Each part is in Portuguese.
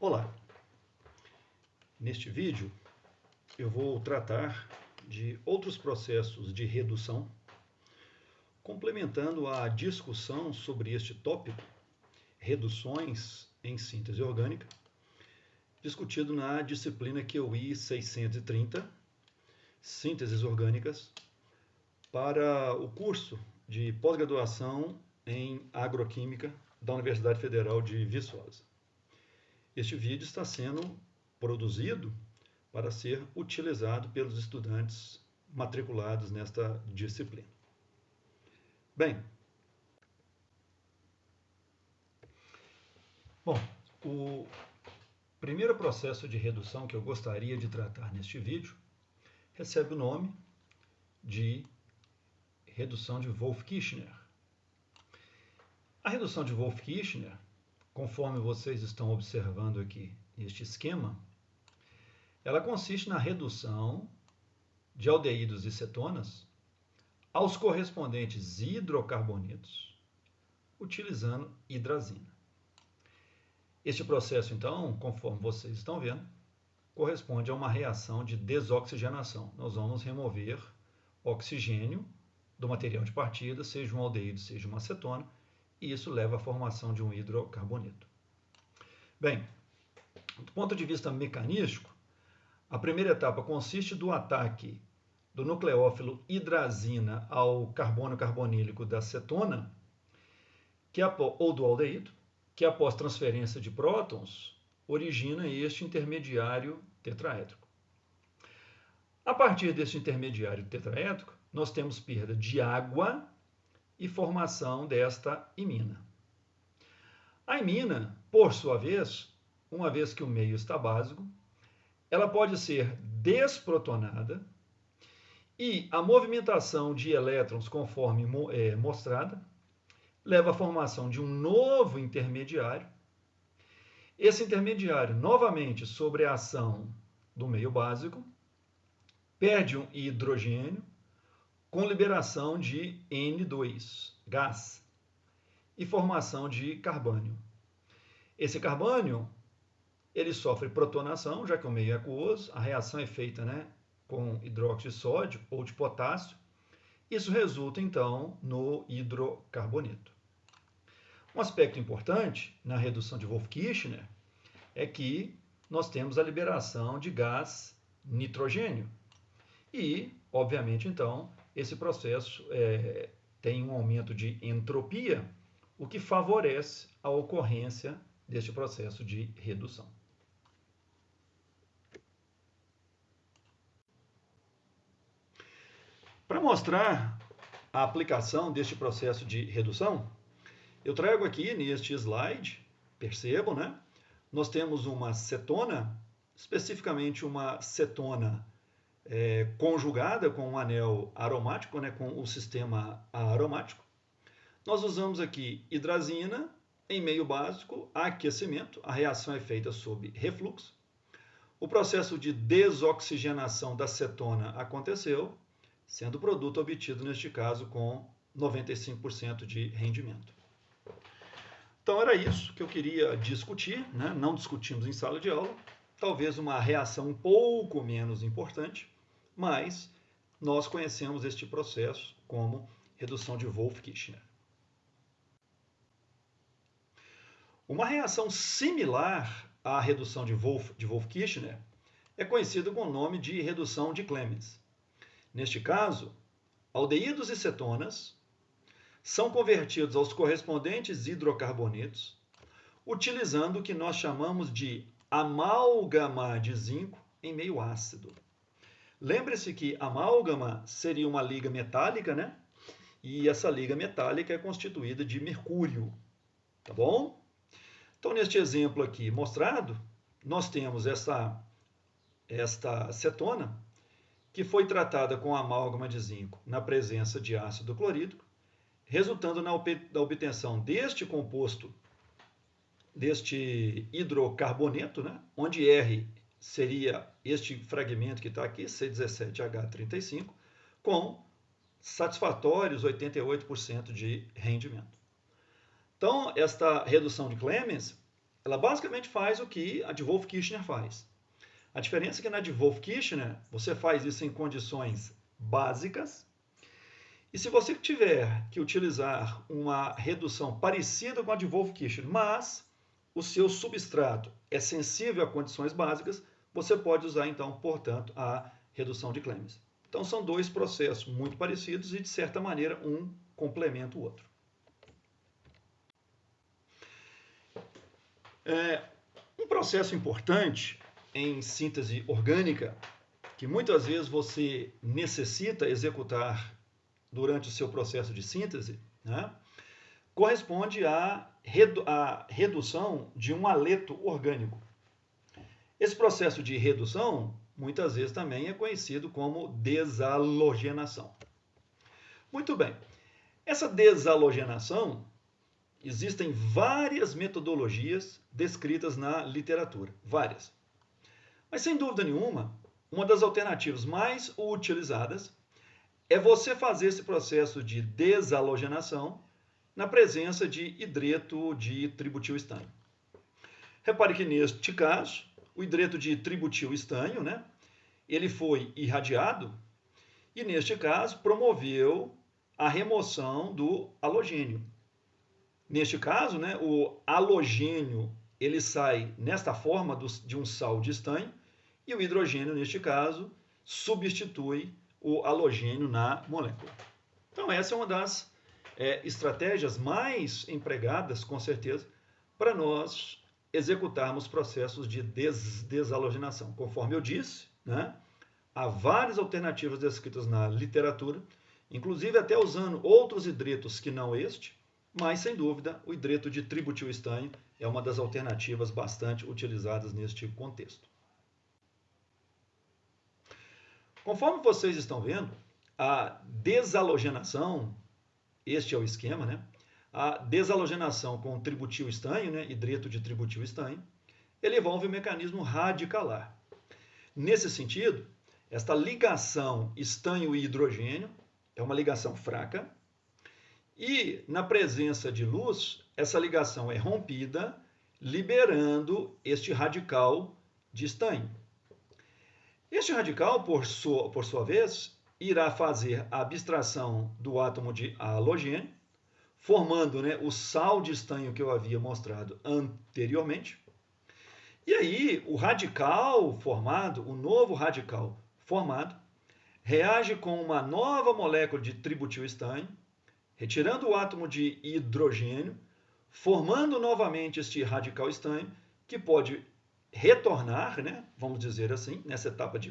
Olá! Neste vídeo eu vou tratar de outros processos de redução, complementando a discussão sobre este tópico, reduções em síntese orgânica, discutido na disciplina QI 630, Sínteses Orgânicas, para o curso de pós-graduação em Agroquímica da Universidade Federal de Viçosa. Este vídeo está sendo produzido para ser utilizado pelos estudantes matriculados nesta disciplina. Bem, o primeiro processo de redução que eu gostaria de tratar neste vídeo recebe o nome de redução de Wolff-Kishner. A redução de Wolff-Kishner, conforme vocês estão observando aqui neste esquema, ela consiste na redução de aldeídos e cetonas aos correspondentes hidrocarbonetos, utilizando hidrazina. Este processo, então, conforme vocês estão vendo, corresponde a uma reação de desoxigenação. Nós vamos remover oxigênio do material de partida, seja um aldeído, seja uma cetona, e isso leva à formação de um hidrocarboneto. Bem, do ponto de vista mecanístico, a primeira etapa consiste do ataque do nucleófilo hidrazina ao carbono carbonílico da cetona, ou do aldeído, que após transferência de prótons, origina este intermediário tetraédrico. A partir deste intermediário tetraédrico, nós temos perda de água e formação desta imina. A imina, por sua vez, uma vez que o meio está básico, ela pode ser desprotonada e a movimentação de elétrons, conforme mostrada, leva à formação de um novo intermediário. Esse intermediário, novamente, sob a ação do meio básico, perde um hidrogênio com liberação de N2, gás, e formação de carbônio. Esse carbônio ele sofre protonação, já que o meio é aquoso, a reação é feita com hidróxido de sódio ou de potássio. Isso resulta, então, no hidrocarboneto. Um aspecto importante na redução de Wolff-Kishner é que nós temos a liberação de gás nitrogênio. E, obviamente, então, esse processo tem um aumento de entropia, o que favorece a ocorrência deste processo de redução. Para mostrar a aplicação deste processo de redução, eu trago aqui neste slide, percebam, nós temos uma cetona, especificamente uma cetona conjugada com um anel aromático, com o sistema aromático. Nós usamos aqui hidrazina em meio básico, aquecimento, a reação é feita sob refluxo. O processo de desoxigenação da cetona aconteceu, sendo o produto obtido, neste caso, com 95% de rendimento. Então, era isso que eu queria discutir, não discutimos em sala de aula, talvez uma reação um pouco menos importante, mas nós conhecemos este processo como redução de Wolff-Kishner. Uma reação similar à redução de Wolff-Kishner é conhecida com o nome de redução de Clemens. Neste caso, aldeídos e cetonas são convertidos aos correspondentes hidrocarbonetos, utilizando o que nós chamamos de amálgama de zinco em meio ácido. Lembre-se que amálgama seria uma liga metálica, e essa liga metálica é constituída de mercúrio, tá bom? Então, neste exemplo aqui mostrado, nós temos esta cetona, que foi tratada com amálgama de zinco na presença de ácido clorídrico, resultando na obtenção deste composto, deste hidrocarboneto, onde R seria este fragmento que está aqui, C17H35, com satisfatórios 88% de rendimento. Então, esta redução de Clemens, ela basicamente faz o que a de Wolff-Kishner faz. A diferença é que na de Wolff-Kishner, você faz isso em condições básicas, e se você tiver que utilizar uma redução parecida com a de Wolff-Kishner, mas o seu substrato é sensível a condições básicas, você pode usar, então, portanto, a redução de Clemens. Então, são dois processos muito parecidos e, de certa maneira, um complementa o outro. Um processo importante em síntese orgânica, que muitas vezes você necessita executar durante o seu processo de síntese, né, corresponde à redução de um haleto orgânico. Esse processo de redução, muitas vezes também é conhecido como desalogenação. Muito bem, essa desalogenação, existem várias metodologias descritas na literatura, várias. Mas, sem dúvida nenhuma, uma das alternativas mais utilizadas é você fazer esse processo de desalogenação na presença de hidreto de tributilestânio. Repare que, neste caso, o hidreto de tributilestânio, né, ele foi irradiado e, neste caso, promoveu a remoção do halogênio. Neste caso, né, o halogênio ele sai nesta forma de um sal de estanho e o hidrogênio, neste caso, substitui o halogênio na molécula. Então, essa é uma das estratégias mais empregadas, com certeza, para nós executarmos processos de desalogenação. Conforme eu disse, né, há várias alternativas descritas na literatura, inclusive até usando outros hidretos que não este, mas, sem dúvida, o hidreto de tributilestânio é uma das alternativas bastante utilizadas neste contexto. Conforme vocês estão vendo, a desalogenação, este é o esquema, né? A desalogenação com tributilestânio, né, hidreto de tributilestânio, ele envolve um mecanismo radicalar. Nesse sentido, esta ligação estânio e hidrogênio é uma ligação fraca, e, na presença de luz, essa ligação é rompida, liberando este radical de estânio. Este radical, por sua vez, irá fazer a abstração do átomo de halogênio, formando, né, o sal de estanho que eu havia mostrado anteriormente. E aí, o radical formado, o novo radical formado, reage com uma nova molécula de tributilestânio, retirando o átomo de hidrogênio, formando novamente este radical estânio, que pode retornar, né, vamos dizer assim, nessa etapa de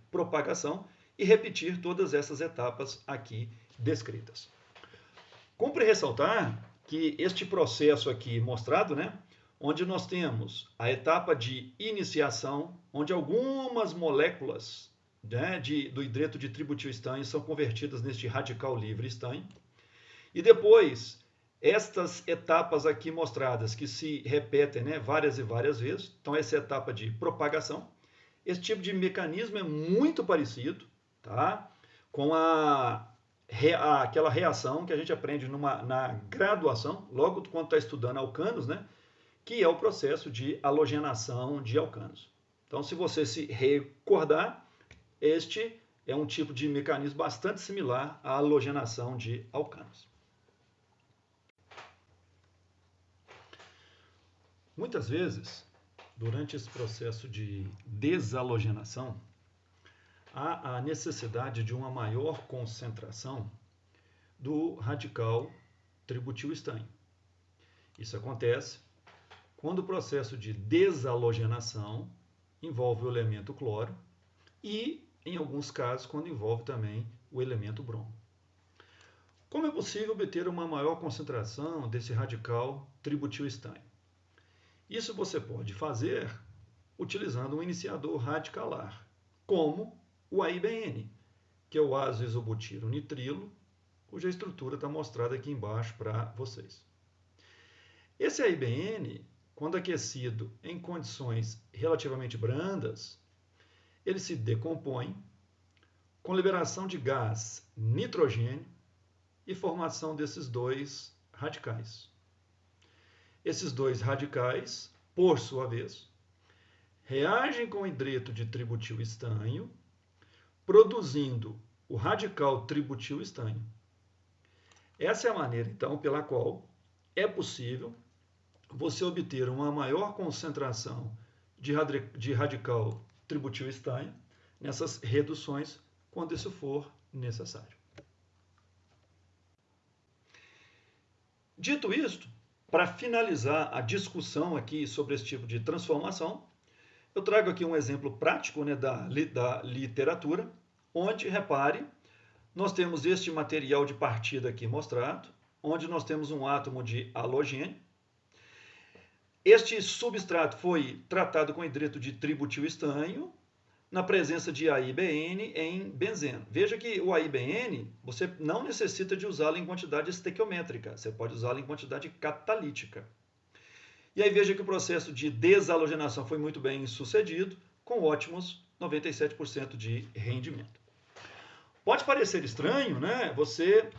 propagação e repetir todas essas etapas aqui descritas. Cumpre ressaltar que este processo aqui mostrado, né, onde nós temos a etapa de iniciação, onde algumas moléculas, né, do hidreto de tributilestânio são convertidas neste radical livre estânio, e depois, estas etapas aqui mostradas, que se repetem, né, várias e várias vezes, então essa é a etapa de propagação. Esse tipo de mecanismo é muito parecido, tá, com aquela reação que a gente aprende na graduação, logo quando está estudando alcanos, né, que é o processo de halogenação de alcanos. Então, se você se recordar, este é um tipo de mecanismo bastante similar à halogenação de alcanos. Muitas vezes, durante esse processo de desalogenação, há a necessidade de uma maior concentração do radical tributilestânio. Isso acontece quando o processo de desalogenação envolve o elemento cloro e, em alguns casos, quando envolve também o elemento bromo. Como é possível obter uma maior concentração desse radical tributilestânio? Isso você pode fazer utilizando um iniciador radicalar, como o AIBN, que é o ácido isobutilo nitrilo, cuja estrutura está mostrada aqui embaixo para vocês. Esse AIBN, quando aquecido em condições relativamente brandas, ele se decompõe com liberação de gás nitrogênio e formação desses dois radicais. Esses dois radicais, por sua vez, reagem com o hidreto de tributil estanho, produzindo o radical tributil estanho. Essa é a maneira, então, pela qual é possível você obter uma maior concentração de radical tributil estanho nessas reduções, quando isso for necessário. Dito isto, para finalizar a discussão aqui sobre esse tipo de transformação, eu trago aqui um exemplo prático, né, da literatura, onde, repare, nós temos este material de partida aqui mostrado, onde nós temos um átomo de halogênio. Este substrato foi tratado com hidreto de tributil estanho, na presença de AIBN em benzeno. Veja que o AIBN, você não necessita de usá-lo em quantidade estequiométrica, você pode usá-lo em quantidade catalítica. E aí veja que o processo de desalogenação foi muito bem sucedido, com ótimos 97% de rendimento. Pode parecer estranho, né, você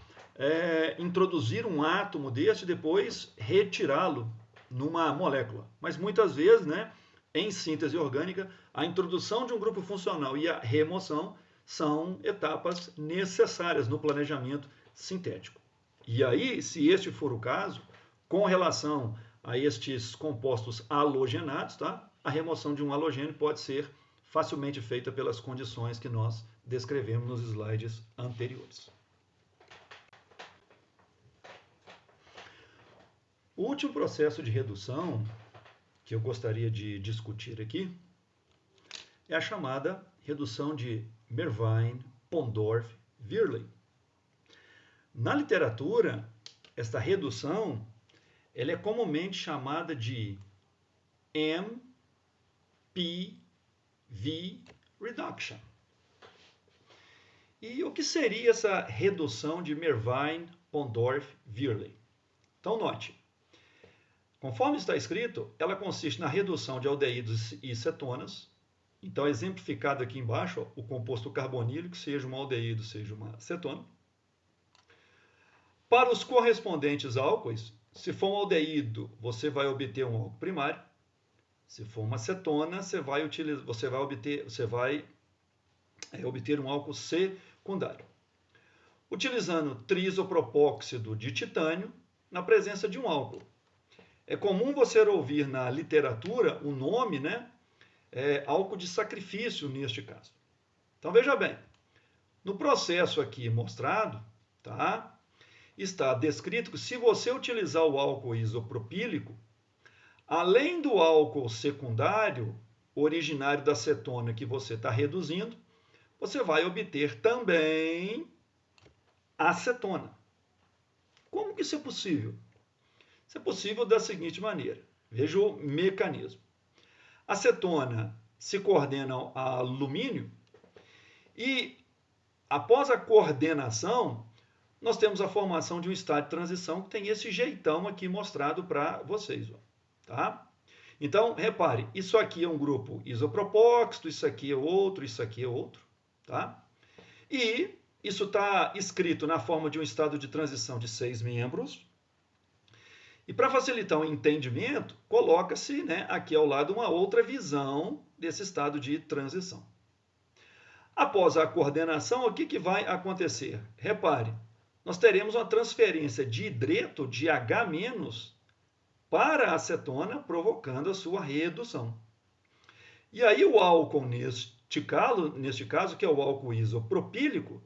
introduzir um átomo deste e depois retirá-lo numa molécula, mas muitas vezes, né, em síntese orgânica, a introdução de um grupo funcional e a remoção são etapas necessárias no planejamento sintético. E aí, se este for o caso, com relação a estes compostos halogenados, tá? A remoção de um halogênio pode ser facilmente feita pelas condições que nós descrevemos nos slides anteriores. O último processo de redução que eu gostaria de discutir aqui é a chamada redução de Mervine-Pondorf-Verley. Na literatura, esta redução ela é comumente chamada de MPV reduction. E o que seria essa redução de Mervine-Pondorf-Verley? Então, note. Conforme está escrito, ela consiste na redução de aldeídos e cetonas. Então, exemplificado aqui embaixo, ó, o composto carbonílico, seja um aldeído, seja uma cetona. Para os correspondentes álcoois, se for um aldeído, você vai obter um álcool primário. Se for uma cetona, você vai obter um álcool secundário. Utilizando trisopropóxido de titânio na presença de um álcool. É comum você ouvir na literatura o nome, né, álcool de sacrifício neste caso. Então veja bem, no processo aqui mostrado, tá, está descrito que se você utilizar o álcool isopropílico, além do álcool secundário, originário da cetona que você está reduzindo, você vai obter também acetona. Como que isso é possível? Isso é possível da seguinte maneira. Veja o mecanismo. A acetona se coordena a alumínio e, após a coordenação, nós temos a formação de um estado de transição que tem esse jeitão aqui mostrado para vocês. Tá? Então, repare, isso aqui é um grupo isopropóxito, isso aqui é outro, isso aqui é outro. Tá? E isso está escrito na forma de um estado de transição de 6 membros. E para facilitar o entendimento, coloca-se, né, aqui ao lado uma outra visão desse estado de transição. Após a coordenação, o que vai acontecer? Repare, nós teremos uma transferência de hidreto de H- para a acetona, provocando a sua redução. E aí o álcool, neste caso, que é o álcool isopropílico,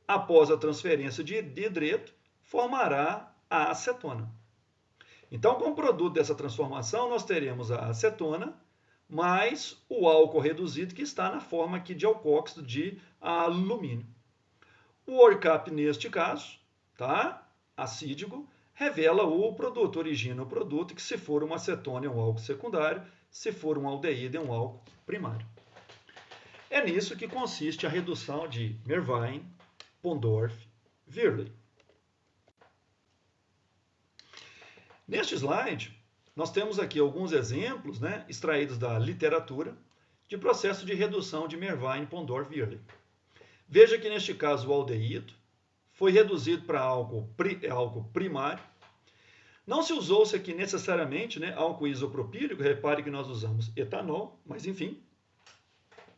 após a transferência de hidreto, formará a acetona. Então, como produto dessa transformação, nós teremos a acetona mais o álcool reduzido, que está na forma aqui de alcóxido de alumínio. O ORCAP, neste caso, tá, acídico, revela o produto, origina o produto, que se for uma acetona é um álcool secundário, se for um aldeído é um álcool primário. É nisso que consiste a redução de Mervine-Pondorf-Verley. Neste slide, nós temos aqui alguns exemplos, né, extraídos da literatura de processo de redução de Mervine-Pondorf-Verley. Veja que neste caso o aldeído foi reduzido para álcool primário. Não se usou-se aqui necessariamente, né, álcool isopropílico, repare que nós usamos etanol, mas enfim,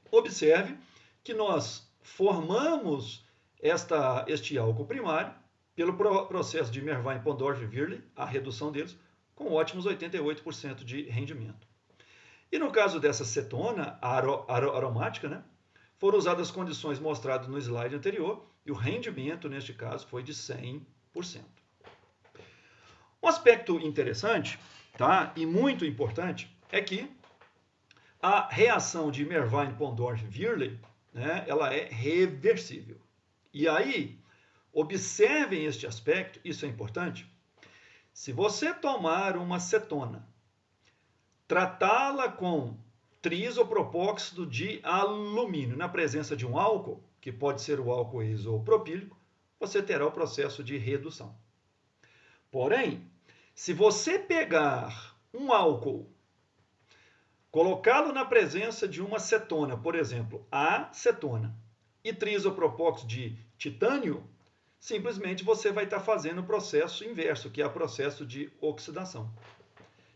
observe que nós formamos este álcool primário pelo processo de Mervine-Pondorf-Verley, a redução deles, com ótimos 88% de rendimento. E no caso dessa cetona aromática, né, foram usadas as condições mostradas no slide anterior, e o rendimento, neste caso, foi de 100%. Um aspecto interessante, tá, e muito importante, é que a reação de Mervine-Pondorf-Verley, né, ela é reversível. E aí, observem este aspecto, isso é importante. Se você tomar uma cetona, tratá-la com trisopropóxido de alumínio na presença de um álcool, que pode ser o álcool isopropílico, você terá o processo de redução. Porém, se você pegar um álcool, colocá-lo na presença de uma cetona, por exemplo, acetona, e trisopropóxido de titânio, simplesmente você vai estar fazendo o processo inverso, que é o processo de oxidação.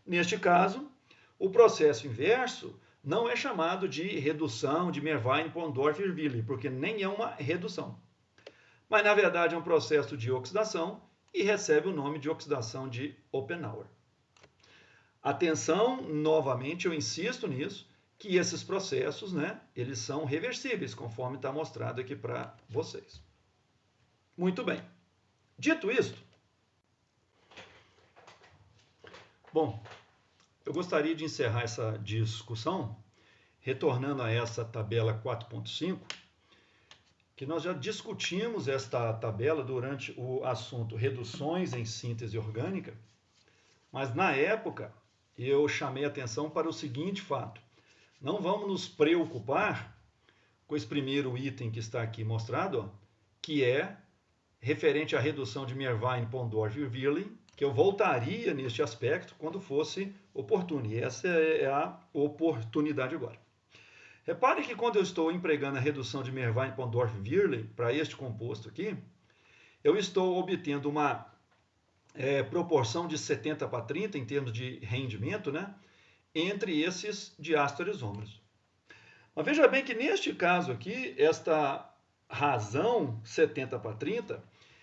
Neste caso, o processo inverso não é chamado de redução de Mervine-Pondorf-Verley, porque nem é uma redução. Mas, na verdade, é um processo de oxidação e recebe o nome de oxidação de Oppenauer. Atenção, novamente, eu insisto nisso, que esses processos, né, eles são reversíveis, conforme está mostrado aqui para vocês. Muito bem. Dito isto, bom, eu gostaria de encerrar essa discussão retornando a essa tabela 4.5, que nós já discutimos esta tabela durante o assunto reduções em síntese orgânica, mas na época eu chamei atenção para o seguinte fato: não vamos nos preocupar com esse primeiro item que está aqui mostrado, ó, que é referente à redução de Mervine-Pondorf-Verley, que eu voltaria neste aspecto quando fosse oportuno. E essa é a oportunidade agora. Repare que quando eu estou empregando a redução de Mervine-Pondorf-Verley para este composto aqui, eu estou obtendo uma proporção de 70 para 30 em termos de rendimento, né, entre esses diásteres isômeros. Mas veja bem que neste caso aqui, esta razão 70 para 30,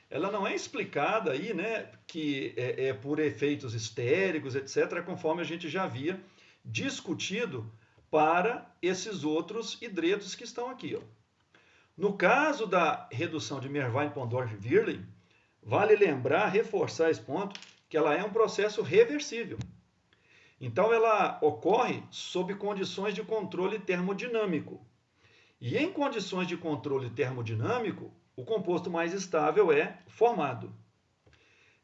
ela não é explicada aí, né, que é por efeitos estéricos, etc., conforme a gente já havia discutido para esses outros hidretos que estão aqui, ó. No caso da redução de Mervine-Pondorf-Verley, vale lembrar, reforçar esse ponto, que ela é um processo reversível. Então, ela ocorre sob condições de controle termodinâmico. E em condições de controle termodinâmico, o composto mais estável é formado.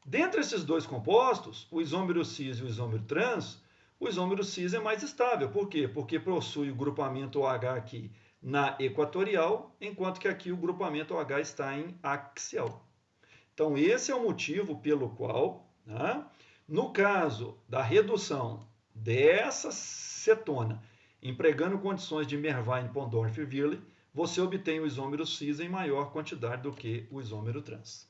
Dentre esses dois compostos, o isômero cis e o isômero trans, o isômero cis é mais estável. Por quê? Porque possui o grupamento OH aqui na equatorial, enquanto que aqui o grupamento OH está em axial. Então, esse é o motivo pelo qual, né, no caso da redução dessa cetona, empregando condições de Mervine-Pondorf-Verley, você obtém o isômero cis em maior quantidade do que o isômero trans.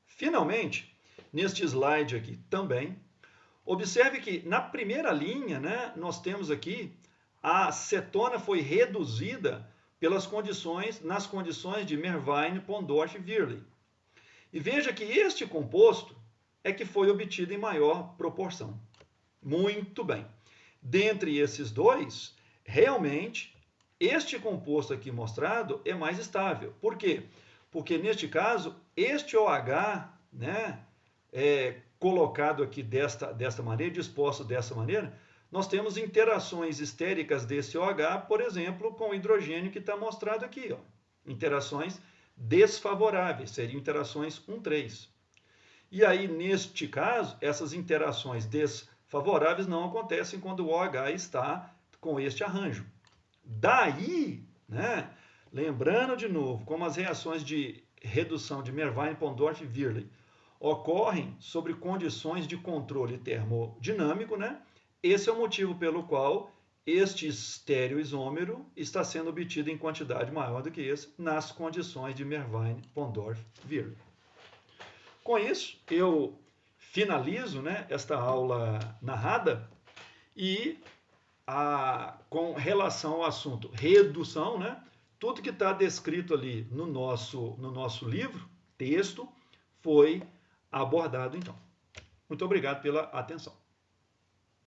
Finalmente, neste slide aqui também, observe que na primeira linha, né, nós temos aqui a cetona foi reduzida nas condições de Mervine-Pondorf-Verley. E veja que este composto é que foi obtido em maior proporção. Muito bem. Dentre esses dois, realmente, este composto aqui mostrado é mais estável. Por quê? Porque, neste caso, este OH, né, colocado aqui desta maneira, disposto dessa maneira, nós temos interações estéricas desse OH, por exemplo, com o hidrogênio que está mostrado aqui, ó. Interações desfavoráveis, seriam interações 1,3. E aí, neste caso, essas interações desfavoráveis não acontecem quando o OH está com este arranjo. Daí, né, lembrando de novo, como as reações de redução de Mervine-Pondorf-Verley ocorrem sobre condições de controle termodinâmico, né, esse é o motivo pelo qual este estereoisômero está sendo obtido em quantidade maior do que esse nas condições de Mervine-Pondorf-Verley. Com isso, eu finalizo, né, esta aula narrada e com relação ao assunto redução, né, tudo que está descrito ali no nosso livro, texto, foi abordado então. Muito obrigado pela atenção.